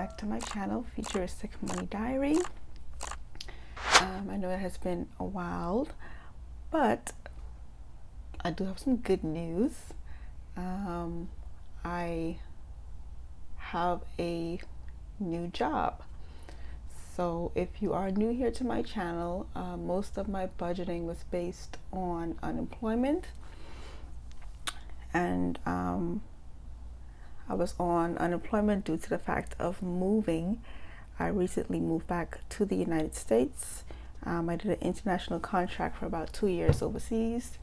back to my channel, Futuristic Money Diary. I know it has been a while, but I do have some good news. I have a new job. So if you are new here to my channel, most of my budgeting was based on unemployment, and I was on unemployment due to the fact of moving. I recently moved back to the United States. I did an international contract for about 2 years overseas,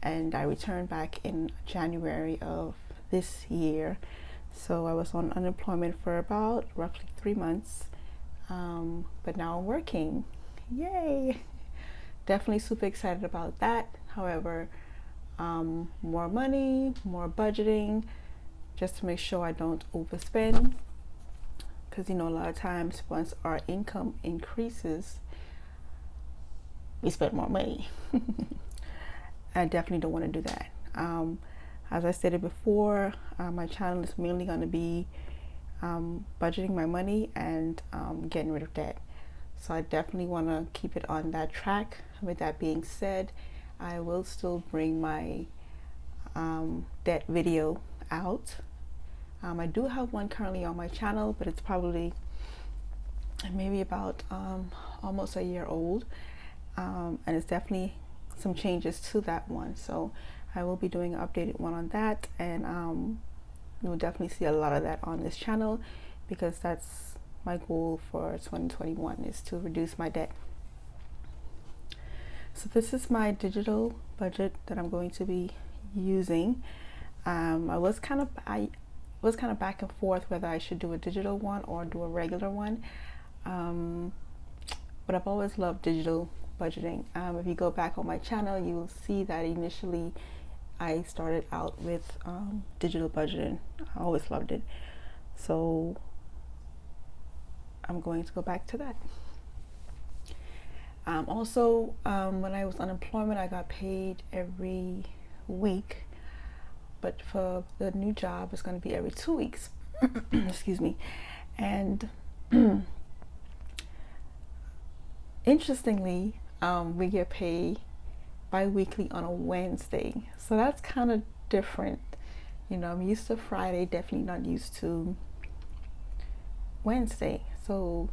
and I returned back in January of this year. So I was on unemployment for about roughly 3 months, but now I'm working. Yay! Definitely super excited about that. However, more money, more budgeting, just to make sure I don't overspend, because a lot of times once our income increases, we spend more money. I definitely don't want to do that. As I stated before, my channel is mainly going to be budgeting my money and getting rid of debt. So I definitely want to keep it on that track. With that being said, I will still bring my debt video out. I do have one currently on my channel, but it's probably maybe about almost a year old, and it's definitely some changes to that one. So I will be doing an updated one on that, and you'll definitely see a lot of that on this channel, because that's my goal for 2021, is to reduce my debt. So this is my digital budget that I'm going to be using. I was kind of back and forth whether I should do a digital one or do a regular one, but I've always loved digital budgeting. If you go back on my channel, you will see that initially I started out with digital budgeting. I always loved it, so I'm going to go back to that. Also, when I was unemployment, I got paid every week, but for the new job, it's going to be every 2 weeks. Excuse me. And interestingly, we get paid bi-weekly on a Wednesday, so that's kind of different. I'm used to Friday, definitely not used to Wednesday. So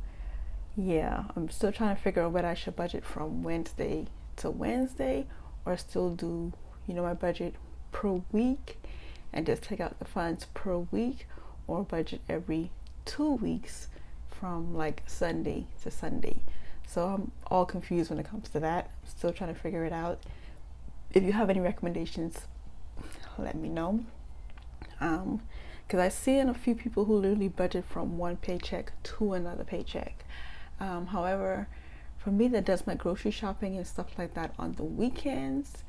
yeah, I'm still trying to figure out whether I should budget from Wednesday to Wednesday, or still do my budget per week and just take out the funds per week, or budget every 2 weeks from like Sunday to Sunday. So I'm all confused when it comes to that. I'm still trying to figure it out. If you have any recommendations, let me know, because I've seen a few people who literally budget from one paycheck to another paycheck. However, for me that does my grocery shopping and stuff like that on the weekends,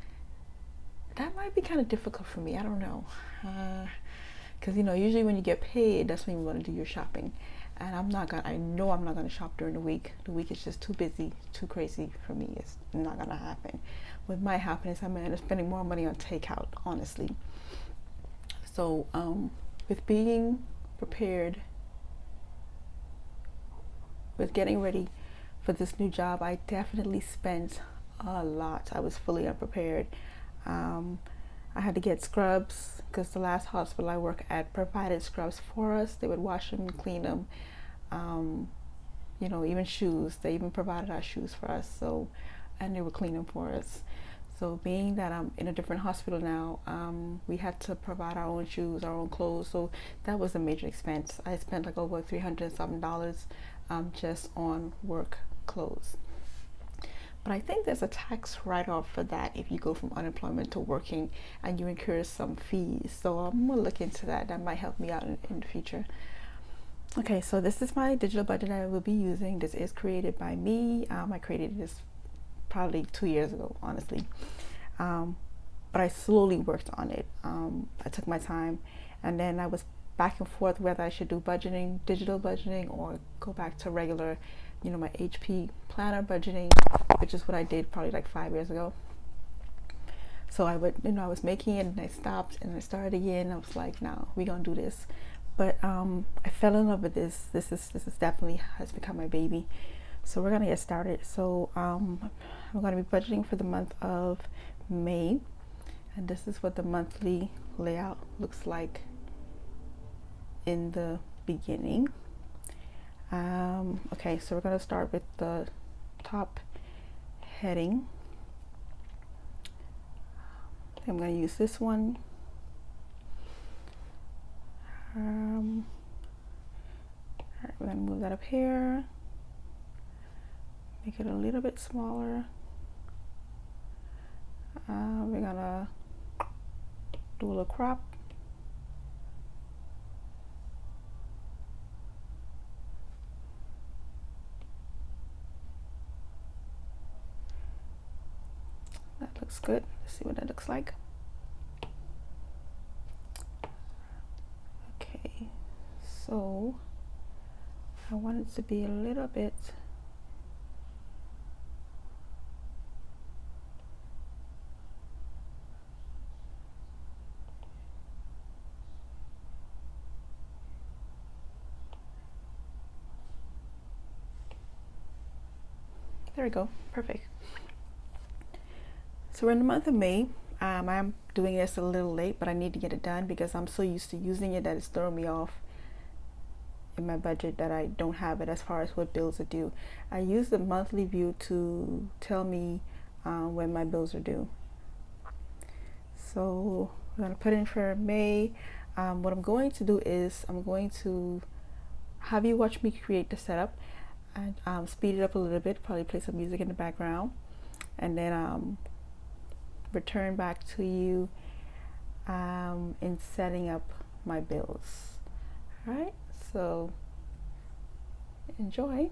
that might be kind of difficult for me. I don't know, because usually when you get paid, that's when you want to do your shopping, and I know I'm not gonna shop during the week. The week is just too busy, too crazy for me. It's not gonna happen. What might happen is I'm gonna end up spending more money on takeout, honestly. So with being prepared, with getting ready for this new job, I definitely spent a lot. I was fully unprepared. I had to get scrubs, because the last hospital I worked at provided scrubs for us. They would wash them and clean them. Even shoes, they even provided our shoes for us, so, and they would clean them for us. So being that I'm in a different hospital now, we had to provide our own shoes, our own clothes, so that was a major expense. I spent like over $300 something just on work clothes. But I think there's a tax write-off for that if you go from unemployment to working and you incur some fees. So I'm gonna look into that. That might help me out in the future. Okay, so this is my digital budget I will be using. This is created by me. I created this probably 2 years ago, honestly. But I slowly worked on it. I took my time, and then I was back and forth whether I should do budgeting, digital budgeting, or go back to regular, my HP planner budgeting, which is what I did probably like 5 years ago. So I would, I was making it and I stopped and I started again. I was like, no, we're gonna do this but I fell in love with this. This is definitely has become my baby. So we're gonna get started. So I'm gonna be budgeting for the month of May, and this is what the monthly layout looks like in the beginning. Okay, so we're gonna start with the top heading. I'm gonna use this one. All right, we're gonna move that up here, make it a little bit smaller. We're gonna do a little crop. That looks good. Let's see what that looks like. Okay, so I want it to be a little bit there we go, perfect. So we're in the month of May. I'm doing this a little late, but I need to get it done because I'm so used to using it that it's throwing me off in my budget that I don't have it as far as what bills are due. I use the monthly view to tell me when my bills are due. So we're going to put in for May. What I'm going to do is I'm going to have you watch me create the setup and speed it up a little bit, probably play some music in the background, and then return back to you in setting up my bills. All right, so enjoy.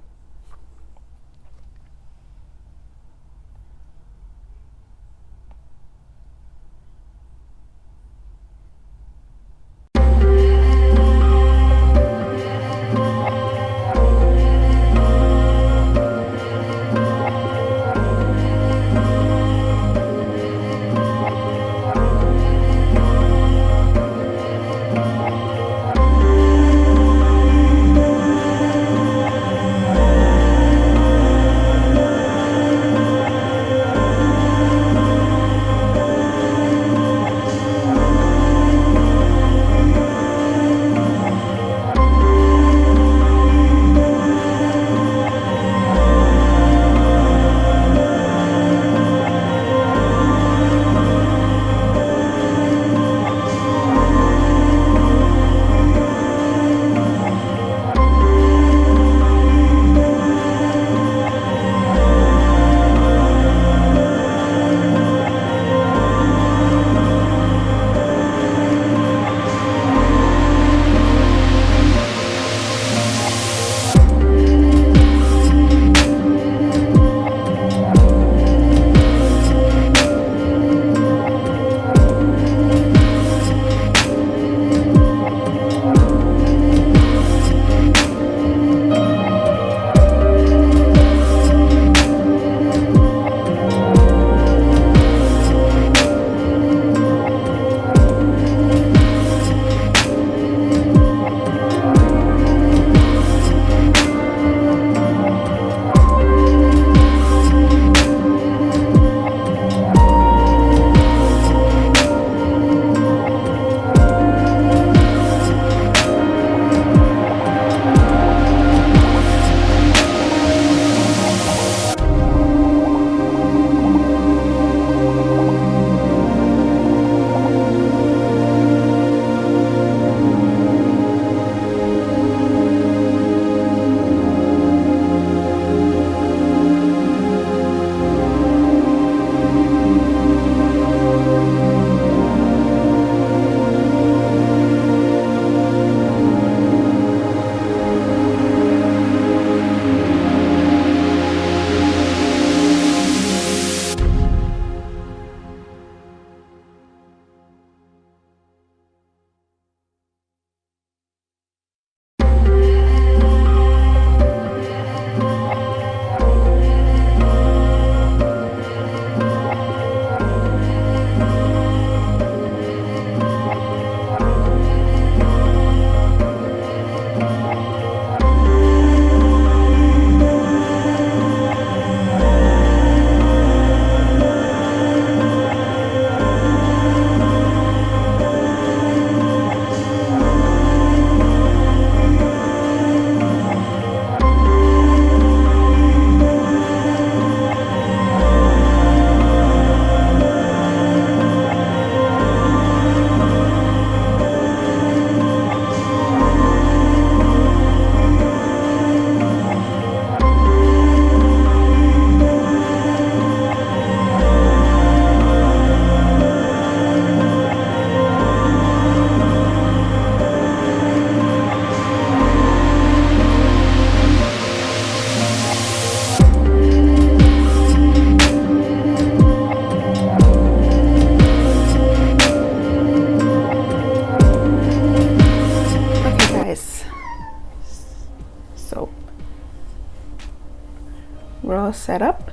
set up,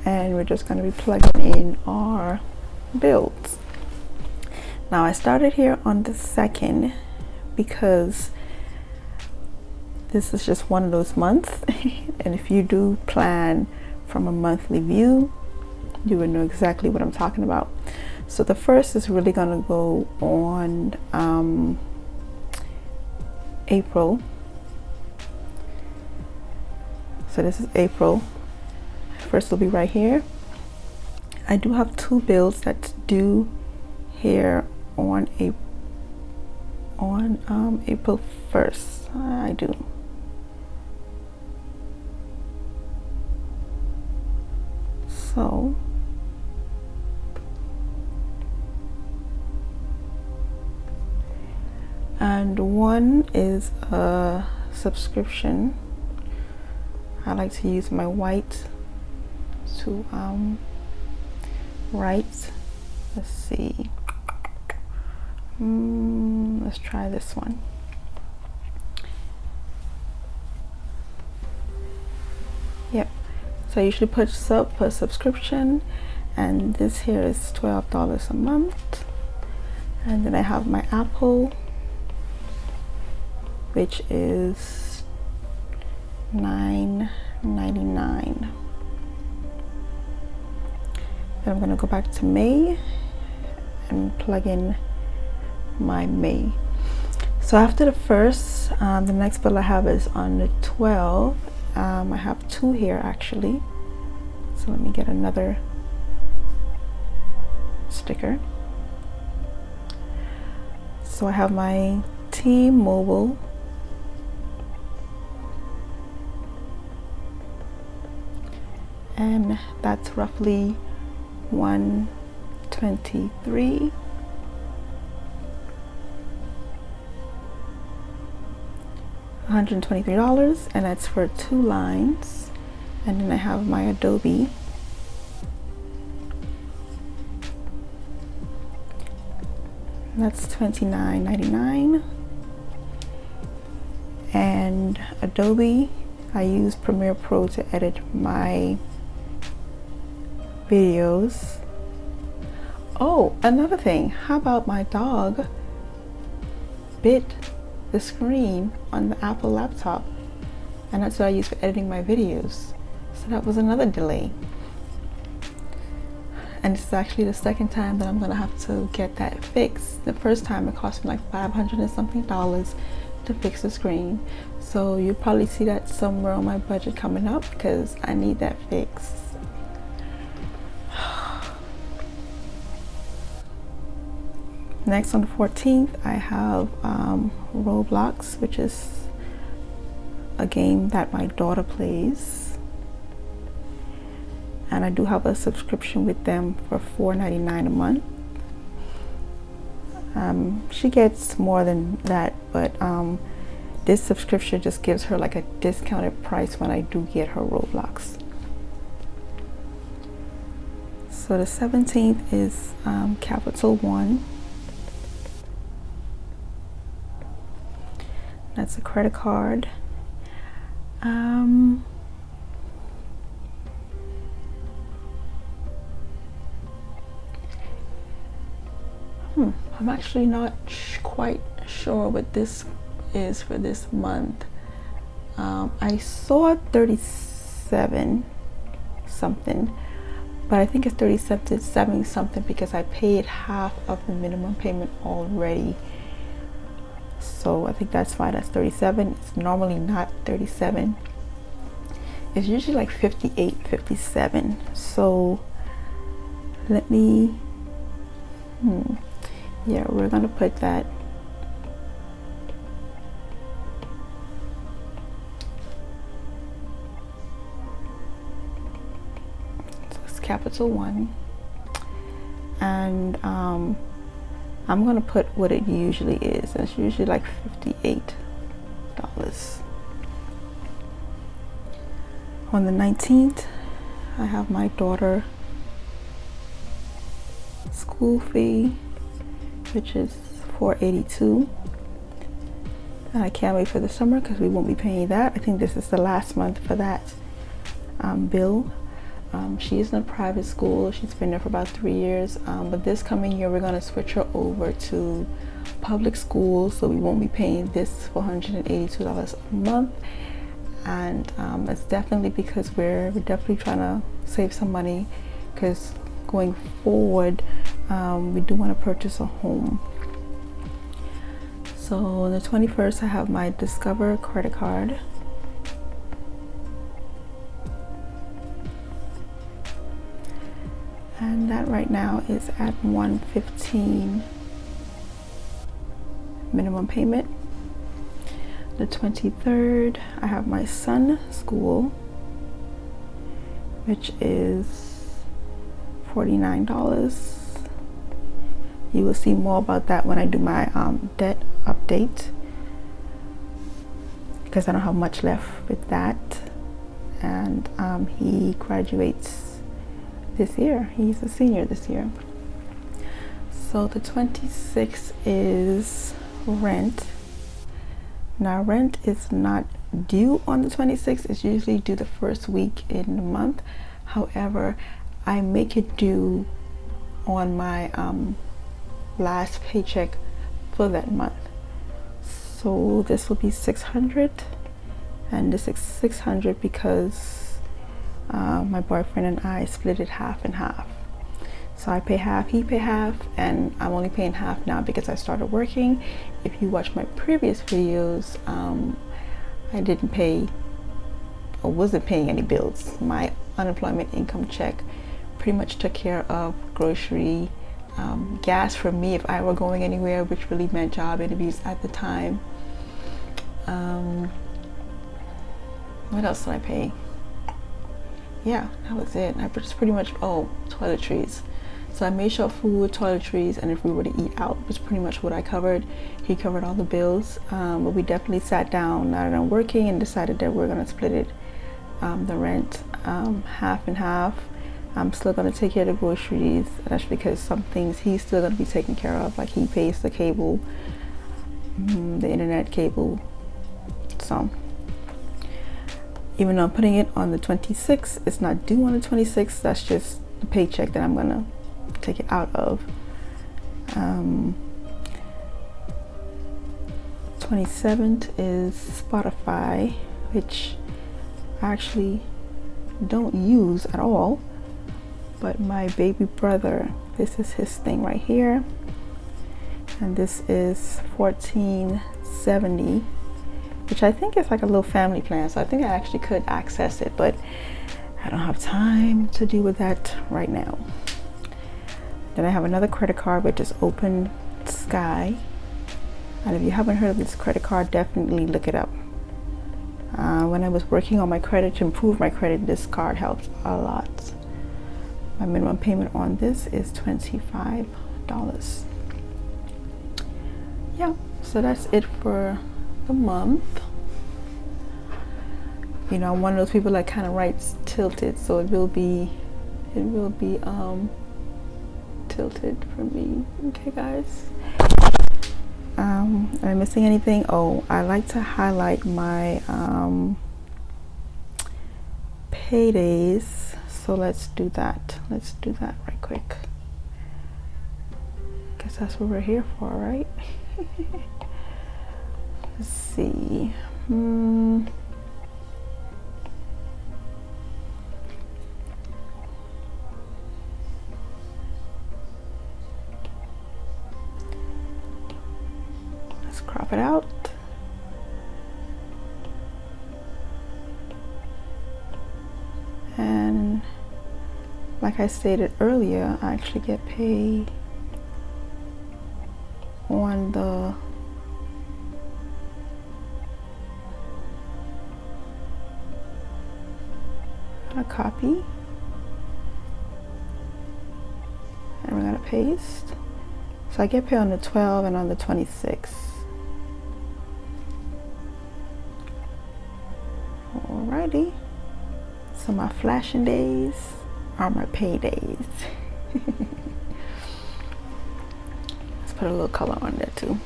and we're just going to be plugging in our builds. Now I started here on the 2nd because this is just one of those months and if you do plan from a monthly view, you would know exactly what I'm talking about. So the first is really going to go on April. So this is April. First will be right here. I do have 2 builds that's due here on April 1st. I do. So and one is a subscription. I like to use my white to write. Let's see. Let's try this one. Yep. So I usually put sub per subscription, and this here is $12 a month. And then I have my Apple, which is $9.99. Then I'm gonna go back to May and plug in my May. So after the first, the next bill I have is on the 12th. I have 2 here actually. So let me get another sticker. So I have my T-Mobile, and that's roughly $123. $123, and that's for 2 lines. And then I have my Adobe, that's $29.99. And Adobe, I use Premiere Pro to edit my videos. Oh, another thing, how about my dog bit the screen on the Apple laptop, and that's what I use for editing my videos. So that was another delay, and it's actually the 2nd time that I'm gonna have to get that fixed. The first time it cost me like $500 and something to fix the screen, so you'll probably see that somewhere on my budget coming up because I need that fixed. Next, on the 14th, I have Roblox, which is a game that my daughter plays, and I do have a subscription with them for $4.99 a month. She gets more than that, but this subscription just gives her like a discounted price when I do get her Roblox. So the 17th is Capital One. That's a credit card. I'm actually not quite sure what this is for this month. I saw 37 something, but I think it's 37 something because I paid half of the minimum payment already. So I think that's why that's 37. It's normally not 37. It's usually like 58, 57. So let me, yeah, we're gonna put that. So it's Capital One, and I'm gonna put what it usually is. It's usually like $58. On the 19th, I have my daughter school fee, which is $482. And I can't wait for the summer because we won't be paying that. I think this is the last month for that. bill. She is in a private school. She's been there for about 3 years, but this coming year we're going to switch her over to public school, so we won't be paying this $482 a month. And it's definitely because we're definitely trying to save some money, because going forward we do want to purchase a home. So on the 21st I have my Discover credit card. And that right now is at $115 minimum payment. The 23rd I have my son's school, which is $49. You will see more about that when I do my debt update, because I don't have much left with that. And he graduates this year. He's a senior this year. So the 26th is rent. Now rent is not due on the 26th. It's usually due the first week in the month. However, I make it due on my last paycheck for that month. So this will be $600, and this is $600 because my boyfriend and I split it half and half. So I pay half, he pay half, and I'm only paying half now because I started working. If you watch my previous videos, I didn't pay or wasn't paying any bills. My unemployment income check pretty much took care of grocery, gas for me if I were going anywhere, which really meant job interviews at the time. What else did I pay? Yeah, that was it. I just pretty much, toiletries. So I made sure food, toiletries, and if we were to eat out was pretty much what I covered. He covered all the bills, but we definitely sat down now that I'm working and decided that we're gonna split it, the rent, half and half. I'm still gonna take care of the groceries, and that's because some things he's still gonna be taking care of, like he pays the cable, the internet cable. So even though I'm putting it on the 26th, it's not due on the 26th. That's just the paycheck that I'm gonna take it out of. 27th is Spotify, which I actually don't use at all, but my baby brother, this is his thing right here, and this is $14.70, which I think is like a little family plan, so I think I actually could access it, but I don't have time to deal with that right now. Then I have another credit card, which is Open Sky, and if you haven't heard of this credit card, definitely look it up. When I was working on my credit to improve my credit, this card helped a lot. My minimum payment on this is $25. Yeah, so that's it for the month. You know, I'm one of those people that kind of writes tilted, so it will be tilted for me. Okay, guys. Am I missing anything? Oh, I like to highlight my paydays, so let's do that. Let's do that right quick. Guess that's what we're here for, right? Let's see. Let's crop it out. And like I stated earlier, I actually get paid on the copy, and we're gonna paste. So I get paid on the 12th and on the 26th. Alrighty. So my flashing days are my paydays. Let's put a little color on there too.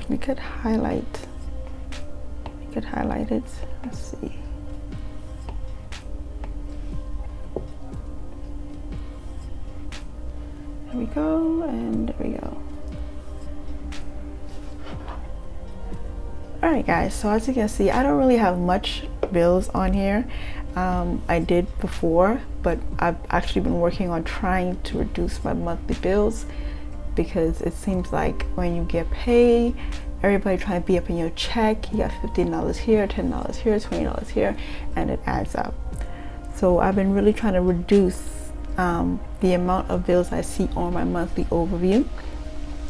We could highlight make it highlighted. Let's see. There we go, and there we go. Alright guys, so as you can see, I don't really have much bills on here. I did before, but I've actually been working on trying to reduce my monthly bills, because it seems like when you get paid, everybody trying to be up in your check. You got $15 here, $10 here, $20 here, and it adds up. So I've been really trying to reduce the amount of bills I see on my monthly overview,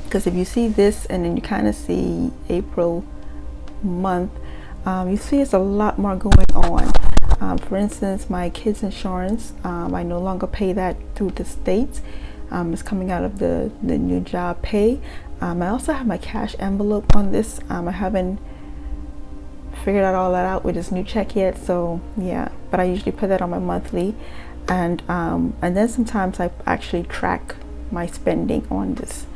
because if you see this and then you kind of see April month, you see it's a lot more going on. For instance, my kids insurance, I no longer pay that through the state. It's coming out of the new job pay. I also have my cash envelope on this. I haven't figured out all that out with this new check yet, so yeah, but I usually put that on my monthly, and then sometimes I actually track my spending on this.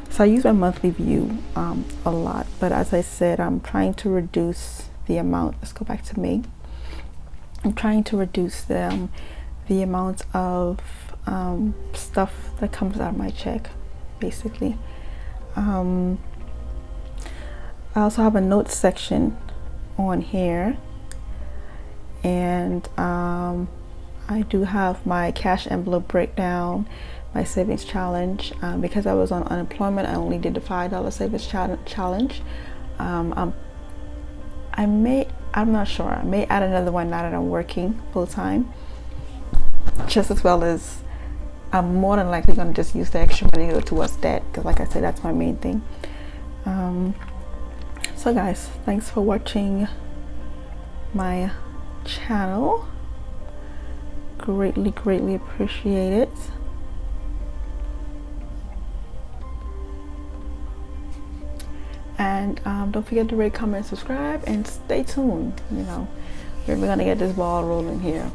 So I use my monthly view a lot, but as I said, I'm trying to reduce the amount. Let's go back to May. I'm trying to reduce the amount of stuff that comes out of my check, basically. I also have a notes section on here, and I do have my cash envelope breakdown, my savings challenge. Because I was on unemployment, I only did the $5 savings challenge. I'm not sure, I may add another one now that I'm working full-time, just as well as I'm more than likely going to just use the extra money to go towards debt, because like I said, that's my main thing. So guys, thanks for watching my channel. Greatly appreciate it. And don't forget to rate, comment, subscribe, and stay tuned. You know, we're gonna get this ball rolling here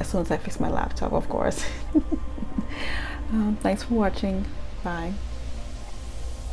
as soon as I fix my laptop, of course. Thanks for watching. Bye.